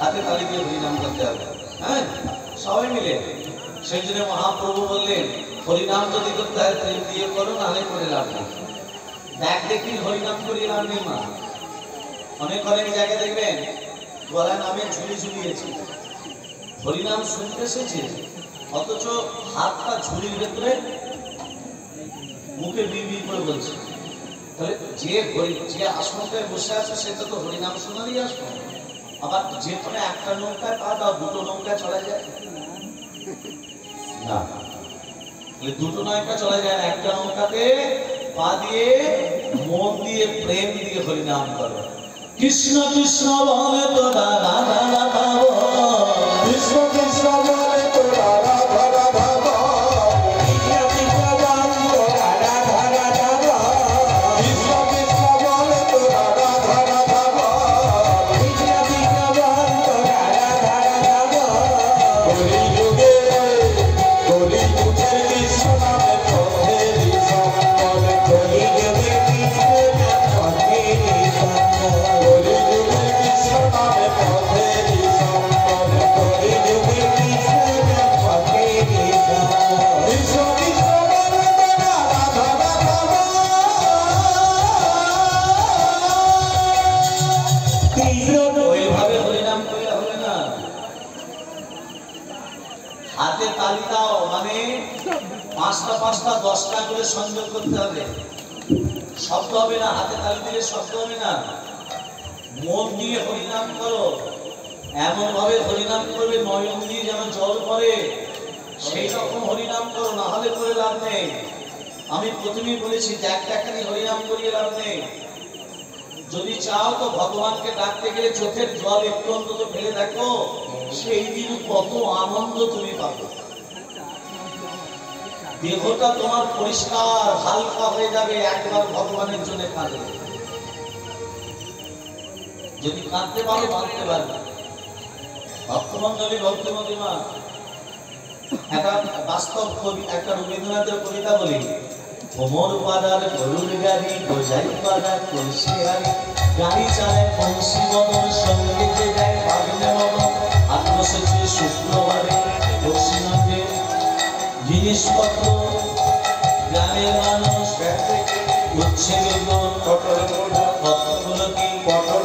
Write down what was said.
হাতে তালি দিয়ে হরিনাম করতে হবে। হ্যাঁ, সবাই মিলে। সেই জন্য মহাপ্রভু বললেন হরিনাম যদি করতে হয় প্রেম দিয়ে করো, নাহলে করে লাভ নেই। দেখ দেখি হরিনাম করিয়ে লাভ নেই মা। অনেক অনেক জায়গায় দেখবেন গলায় নামে ঝুলি ঝুলিয়েছে, হরিনাম শুনতে এসেছে, অথচ হাতটা ঝুলির ভেতরে, মুখে বিড় করে বলছে। তাহলে যে আসনটায় বসে আছে সেটা তো হরিনাম শোনারই আসন। আবার যে কোনো একটা নৌকায় পা দাও, দুটো নৌকায় চলা যায় না। দুটো নৌকা চলা যায় না, একটা নৌকাতে পা দিয়ে মন দিয়ে প্রেম দিয়ে হরিনাম করো। কৃষ্ণ কৃষ্ণ বলে তো রাধা রাধা ভাব, কৃষ্ণ কৃষ্ণ বলে তো রাধা রাধা ভাব, কৃষ্ণ কৃষ্ণ বলে রাধা রাধা ভাব, কৃষ্ণ কৃষ্ণ বলে তো রাধা রাধা ভাব, কৃষ্ণ কৃষ্ণ বলে তো রাধা রাধা ভাব। কলিযুগে কৃষ্ণ নামে পথের সম্বল, কলিযুগে কৃষ্ণ নামে পথের সম্বল, কলিযুগে কৃষ্ণ নামে পথের সম্বল, কলিযুগে কৃষ্ণ নামে পথের সম্বল। কৃষ্ণ কৃষ্ণ বলে তো রাধা রাধা ভাব, কৃষ্ণ। ওইভাবে হরিনাম করলে হবে না। হাতে তালি দাও মানে পাঁচটা পাঁচটা 10টা করে সংযোগ করতে হবে, শব্দ হবে না। হাতে তালি দিলে শব্দ হবে না। মন দিয়ে হরিনাম করো, এমন ভাবে হরিনাম করবে নয়ন দিয়ে যেন জল পড়ে, সেই রকম হরিনাম করো, না হলে করে লাভ নেই। আমি প্রথমেই বলেছি দেখানি হরিনাম করিয়ে লাভ নেই। যদি চাও তো ভগবানকে ডাকতে গেলে চোখের জল একটু অন্তত ফেলে দেখো, সেই দিন কত আনন্দ তুমি পাবে। দেহটা তোমার পরিষ্কার হালকা হয়ে যাবে একবার ভগবানের জন্য কাঁদবে। যদি কাঁদতে পারো বাঁধতে পারবে। ভক্তমন্ডলী ভক্তিমতী মা, একটা বাস্তব কবি, একটা রবীন্দ্রনাথের কবিতা বলি। কোমর পাড়ার গরুর গাড়ি, বোঝাই পাড়ার কলসি হাড়ি, গাড়ি চালায় কলসি মদন, সঙ্গে যে যায় ভাগ্নে মদন। হাত বসেছে শুক্রবারে দক্ষিণাঞ্চে জিনিসপত্র, গ্রামের মানুষ উচ্ছে বেগুন, পটল, কতগুলো কি পটল